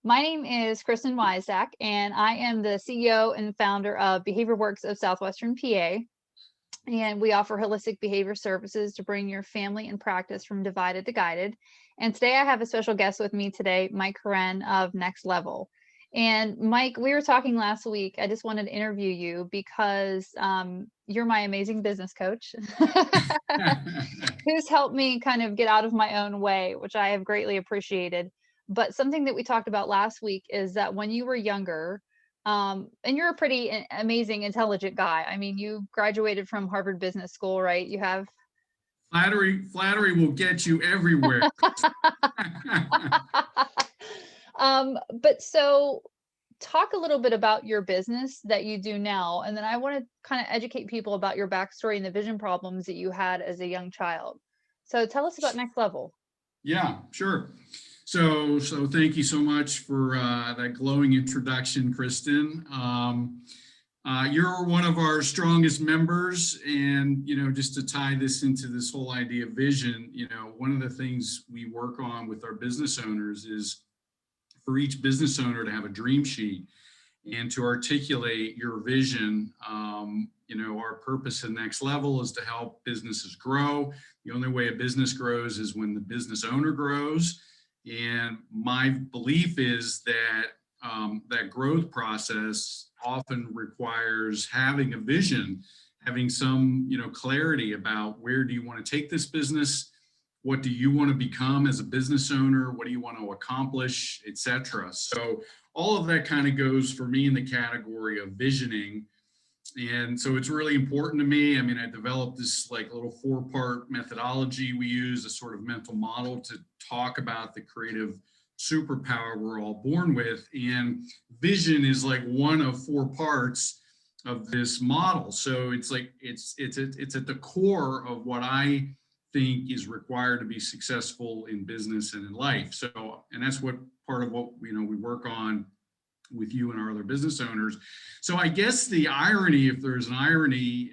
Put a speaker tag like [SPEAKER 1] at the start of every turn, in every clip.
[SPEAKER 1] My name is Kristen Wyzak, and I am the CEO and founder of Behavior Works of Southwestern PA. And we offer holistic behavior services to bring your family and practice from divided to guided. And today I have a special guest with me today, Mike Hren of Next Levl. And Mike, we were talking last week. I just wanted to interview you because you're my amazing business coach who's helped me kind of get out of my own way, which I have greatly appreciated. But something that we talked about last week is that when you were younger, and you're a pretty amazing, intelligent guy. I mean, you graduated from Harvard Business School, right? You have
[SPEAKER 2] Flattery will get you everywhere.
[SPEAKER 1] But so talk a little bit about your business that you do now, and then I want to kind of educate people about your backstory and the vision problems that you had as a young child. So tell us about Next Levl.
[SPEAKER 2] Yeah, sure. So thank you so much for that glowing introduction, Kristen. You're one of our strongest members, and just to tie this into this whole idea of vision, one of the things we work on with our business owners is for each business owner to have a dream sheet and to articulate your vision. Our purpose in Next Levl is to help businesses grow. The only way a business grows is when the business owner grows. And my belief is that that growth process often requires having a vision, having some clarity about where do you want to take this business, what do you want to become as a business owner, what do you want to accomplish, etc. So all of that kind of goes for me in the category of visioning. And so it's really important to me. I mean, I developed this little 4-part methodology we use, a sort of mental model to talk about the creative superpower we're all born with. And vision is one of 4 parts of this model. So it's at the core of what I think is required to be successful in business and in life. So, and that's what part of what we work on with you and our other business owners. So I guess the irony, if there's an irony,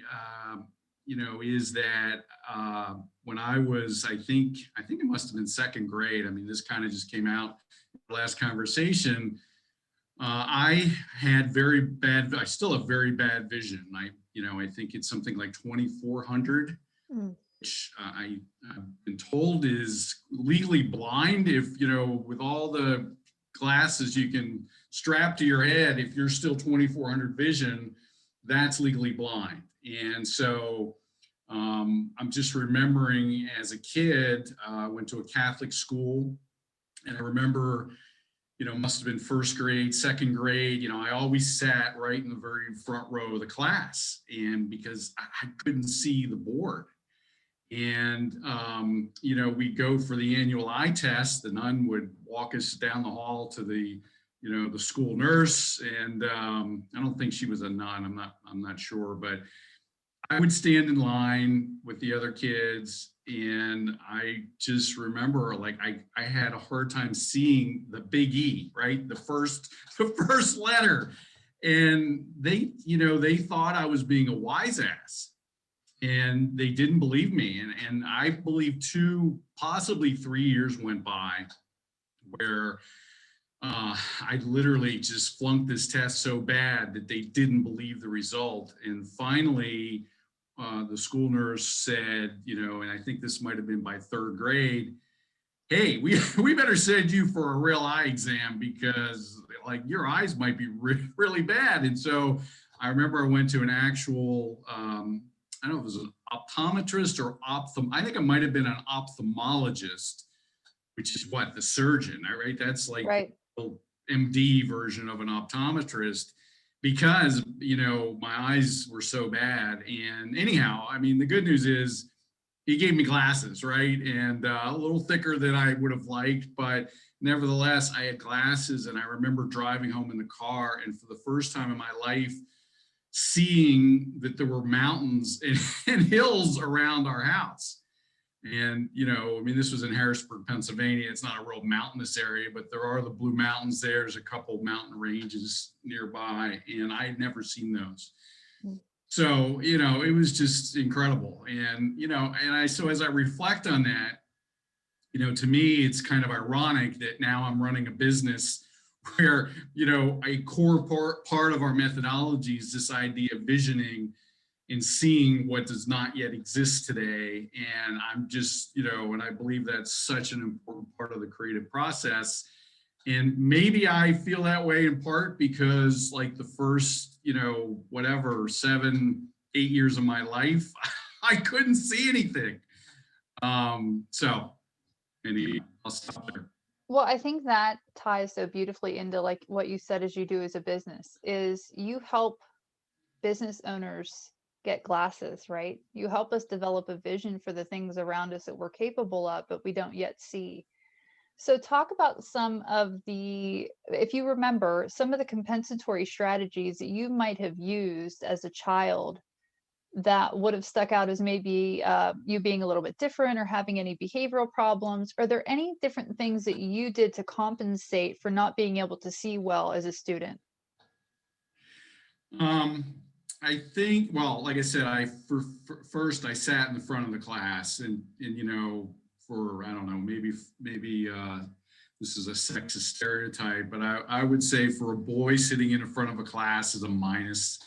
[SPEAKER 2] is that when I was, I think it must have been 2nd grade. I mean, this kind of just came out in the last conversation. I had I still have very bad vision. I think it's something like 2400, which I've been told is legally blind. If, with all the glasses you can strap to your head, if you're still 2400 vision, that's legally blind. And so I'm just remembering as a kid, I went to a Catholic school, and I remember, must have been 1st grade, 2nd grade, I always sat right in the very front row of the class, and because I couldn't see the board. And, we'd go for the annual eye test. The nun would walk us down the hall to the school nurse. And I don't think she was a nun. I'm not sure, but I would stand in line with the other kids. And I just remember I had a hard time seeing the big E, right? The first letter. And they thought I was being a wise ass. And they didn't believe me. And I believe 2, possibly 3 years went by where I literally just flunked this test so bad that they didn't believe the result. And finally, the school nurse said, and I think this might have been by 3rd grade, hey, we better send you for a real eye exam because your eyes might be really bad. And so I remember I went to an actual, I don't know if it was an optometrist or I think it might have been an ophthalmologist, which is the surgeon, right? That's
[SPEAKER 1] Right.
[SPEAKER 2] the MD version of an optometrist, because, my eyes were so bad. And anyhow, I mean, the good news is he gave me glasses, right? And a little thicker than I would have liked, but nevertheless, I had glasses. And I remember driving home in the car, and for the first time in my life, seeing that there were mountains and hills around our house. And, this was in Harrisburg, Pennsylvania. It's not a real mountainous area, but there are the Blue Mountains there. There's a couple mountain ranges nearby, and I had never seen those. So, it was just incredible. And, so as I reflect on that, to me, it's kind of ironic that now I'm running a business where, you know, a core part of our methodology is this idea of visioning and seeing what does not yet exist today. And I'm just, you know, and I believe that's such an important part of the creative process. And maybe I feel that way in part because, like, the first, you know, whatever, 7, 8 years of my life, I couldn't see anything. So maybe I'll stop there.
[SPEAKER 1] Well, I think that ties so beautifully into like what you said as you do as a business is you help business owners get glasses, right? You help us develop a vision for the things around us that we're capable of, but we don't yet see. So talk about some of the, if you remember, some of the compensatory strategies that you might have used as a child that would have stuck out as maybe you being a little bit different or having any behavioral problems. Are there any different things that you did to compensate for not being able to see well as a student?
[SPEAKER 2] Um, I think, well, like I said, first I sat in the front of the class, and you know, for, I don't know, maybe this is a sexist stereotype, but I would say for a boy sitting in the front of a class is a minus,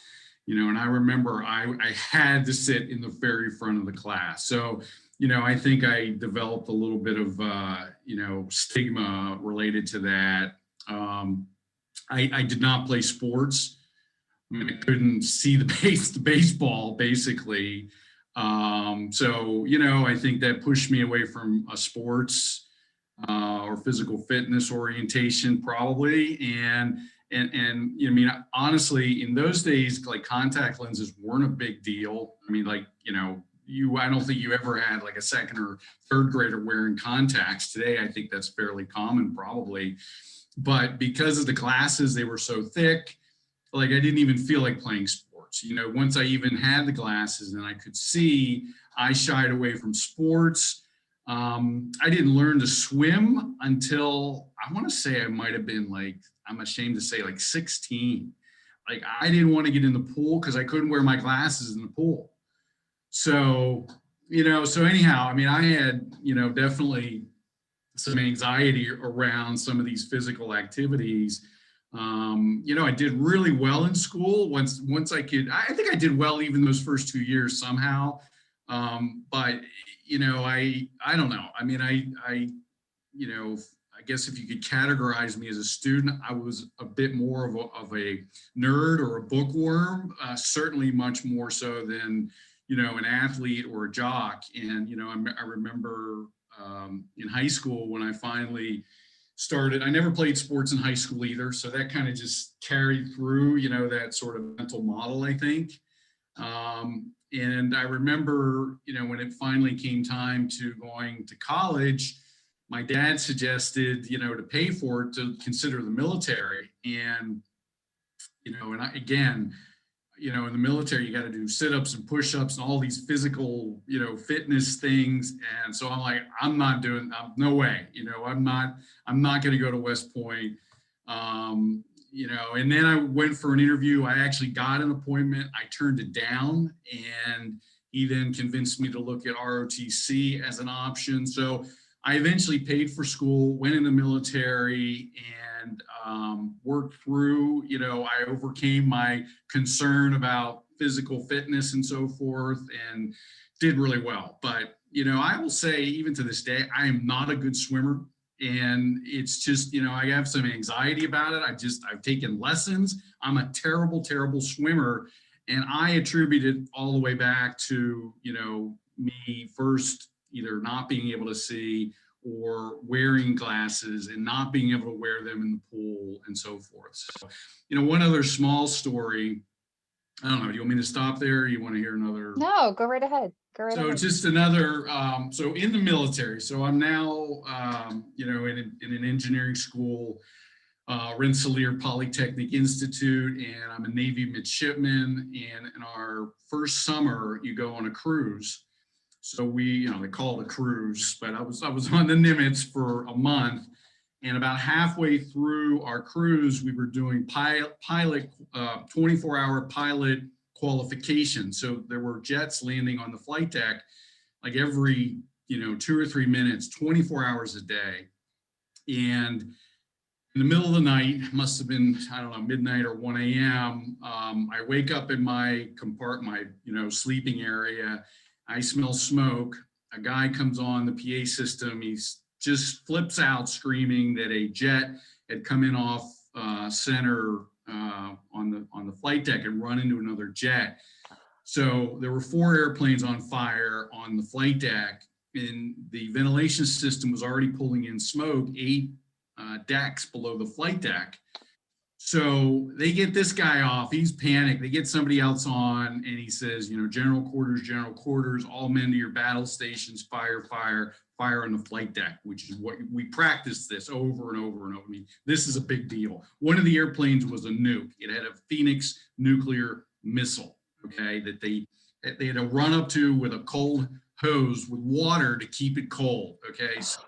[SPEAKER 2] you know. And I remember I had to sit in the very front of the class. So, you know, I think I developed a little bit of you know, stigma related to that. Um, I did not play sports. I mean, I couldn't see the baseball basically. So, you know, I think that pushed me away from a sports or physical fitness orientation probably. And you know, I mean, honestly, in those days, like, contact lenses weren't a big deal. I mean, like, you know, I don't think you ever had like a second or third grader wearing contacts. Today, I think that's fairly common probably. But because of the glasses, they were so thick, like, I didn't even feel like playing sports. You know, once I even had the glasses and I could see, I shied away from sports. I didn't learn to swim until, I want to say, I might have been like, I'm ashamed to say, like 16. Like, I didn't want to get in the pool because I couldn't wear my glasses in the pool. So, you know, so anyhow, I mean, I had, you know, definitely some anxiety around some of these physical activities. You know, I did really well in school once I could. I think I did well even those first 2 years somehow. But you know, I don't know. I mean, I you know, I guess if you could categorize me as a student, I was a bit more of a nerd or a bookworm. Certainly, much more so than, you know, an athlete or a jock. And you know, I remember in high school when I finally started. I never played sports in high school either, so that kind of just carried through, you know, that sort of mental model, I think. And I remember, you know, when it finally came time to going to college, my dad suggested, you know, to pay for it, to consider the military. And, you know, and again, you know, in the military, you got to do sit-ups and push-ups and all these physical, you know, fitness things. And so I'm like, I'm not doing, no way, you know, I'm not going to go to West Point. You know, and then I went for an interview. I actually got an appointment. I turned it down, and he then convinced me to look at ROTC as an option. So I eventually paid for school, went in the military, and worked through, you know, I overcame my concern about physical fitness and so forth, and did really well. But, you know, I will say, even to this day, I am not a good swimmer. And it's just, you know, I have some anxiety about it. I've taken lessons. I'm a terrible, terrible swimmer. And I attribute it all the way back to, you know, me first either not being able to see or wearing glasses and not being able to wear them in the pool and so forth. So, you know, one other small story. I don't know. Do you want me to stop there? Or you want to hear another?
[SPEAKER 1] No, go right ahead. Go right
[SPEAKER 2] So
[SPEAKER 1] ahead.
[SPEAKER 2] just another, so in the military, so I'm now, you know, in an engineering school, Rensselaer Polytechnic Institute, and I'm a Navy midshipman. And in our first summer, you go on a cruise. So we, you know, they call it a cruise, but I was on the Nimitz for a month. And about halfway through our cruise, we were doing pilot 24-hour pilot qualification. So there were jets landing on the flight deck like every, you know, 2 or 3 minutes, 24 hours a day. And in the middle of the night, must have been, I don't know, midnight or 1 a.m. I wake up in my compartment, my, sleeping area. I smell smoke. A guy comes on the PA system. He's just flips out screaming that a jet had come in off center on the flight deck and run into another jet. So there were 4 airplanes on fire on the flight deck, and the ventilation system was already pulling in smoke 8 decks below the flight deck. So they get this guy off. He's panicked. They get somebody else on, and he says, general quarters, all men to your battle stations, fire on the flight deck, which is what we practice this over and over and over. I mean, this is a big deal. One of the airplanes was a nuke. It had a Phoenix nuclear missile, okay, that they had to run up to with a cold hose with water to keep it cold, okay? So,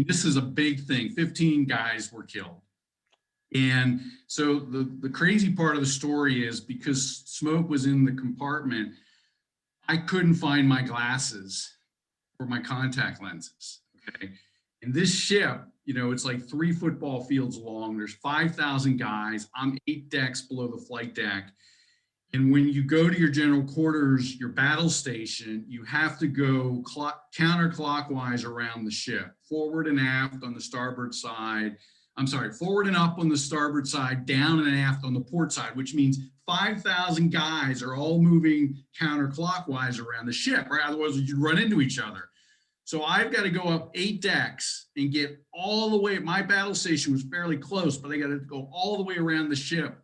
[SPEAKER 2] this is a big thing. 15 guys were killed. And so the crazy part of the story is, because smoke was in the compartment, I couldn't find my glasses or my contact lenses, okay? And this ship, it's like 3 football fields long. There's 5,000 guys. I'm 8 decks below the flight deck. And when you go to your general quarters, your battle station, you have to go counterclockwise around the ship, forward and aft on the starboard side. Forward and up on the starboard side, down and aft on the port side, which means 5,000 guys are all moving counterclockwise around the ship, right? Otherwise, you'd run into each other. So I've got to go up 8 decks and get all the way. My battle station was fairly close, but I got to go all the way around the ship.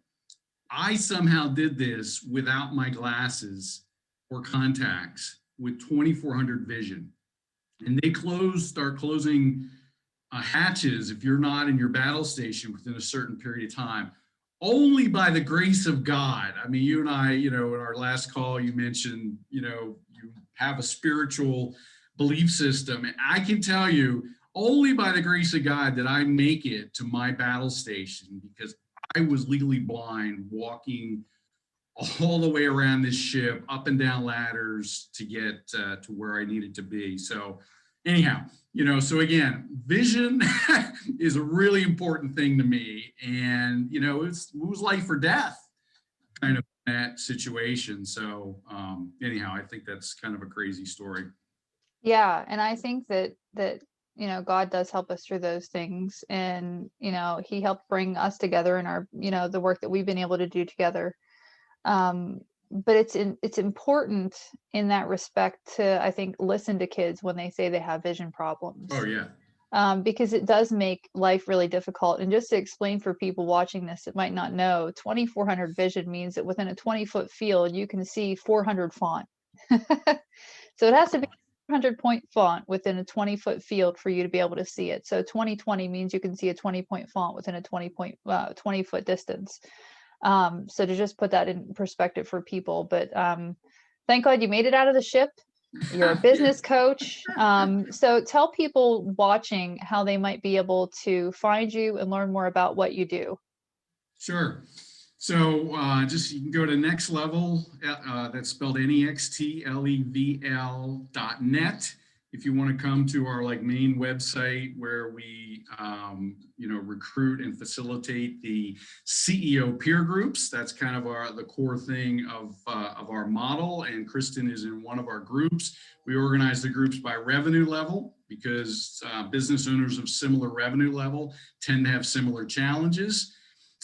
[SPEAKER 2] I somehow did this without my glasses or contacts with 2400 vision. And they start closing hatches if you're not in your battle station within a certain period of time, only by the grace of God. I mean, you and I, in our last call, you mentioned, you have a spiritual belief system. And I can tell you, only by the grace of God did I make it to my battle station, because I was legally blind walking all the way around this ship, up and down ladders to get to where I needed to be. So anyhow, so again, vision is a really important thing to me. And, it was life or death kind of that situation. So anyhow, I think that's kind of a crazy story.
[SPEAKER 1] Yeah, and I think that God does help us through those things, and he helped bring us together in our the work that we've been able to do together. But it's important in that respect to, I think, listen to kids when they say they have vision problems.
[SPEAKER 2] Oh yeah.
[SPEAKER 1] Because it does make life really difficult. And just to explain for people watching this that might not know, 2400 vision means that within a 20-foot field you can see 400 font. So it has to be 400-point font within a 20-foot field for you to be able to see it. So 20/20 means you can see a 20-point font within a 20-foot distance. So to just put that in perspective for people, but thank God you made it out of the ship. You're a business coach. So tell people watching how they might be able to find you and learn more about what you do.
[SPEAKER 2] Sure. So you can go to Next Levl, that's spelled NEXTLEVL.net. If you want to come to our main website where we recruit and facilitate the CEO peer groups. That's kind of the core thing of our model. And Kristen is in one of our groups. We organize the groups by revenue level, because business owners of similar revenue level tend to have similar challenges.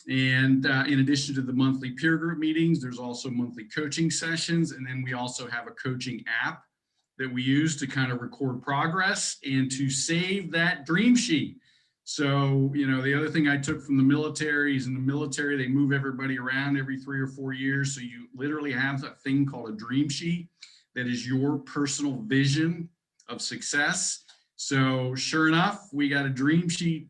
[SPEAKER 2] And in addition to the monthly peer group meetings, there's also monthly coaching sessions. And then we also have a coaching app that we use to kind of record progress and to save that dream sheet. So, the other thing I took from the military is, in the military, they move everybody around every 3 or 4 years. So you literally have that thing called a dream sheet that is your personal vision of success. So sure enough, we got a dream sheet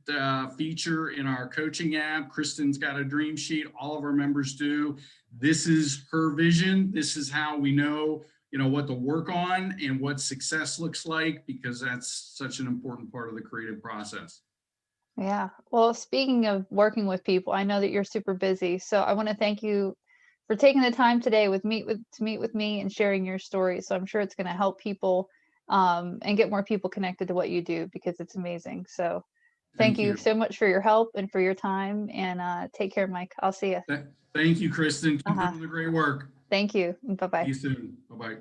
[SPEAKER 2] feature in our coaching app. Kristen's got a dream sheet. All of our members do. This is her vision. This is how we know, what to work on and what success looks like, because that's such an important part of the creative process.
[SPEAKER 1] Yeah. Well, speaking of working with people, I know that you're super busy. So I want to thank you for taking the time today to meet with me and sharing your story. So I'm sure it's going to help people and get more people connected to what you do, because it's amazing. So Thank you
[SPEAKER 2] you.
[SPEAKER 1] so much for your help and for your time. And take care, Mike. I'll see you.
[SPEAKER 2] Thank you, Kristen. Keep
[SPEAKER 1] Uh-huh.
[SPEAKER 2] doing the great work.
[SPEAKER 1] Thank you.
[SPEAKER 2] See
[SPEAKER 1] Bye-bye.
[SPEAKER 2] you soon. Bye-bye.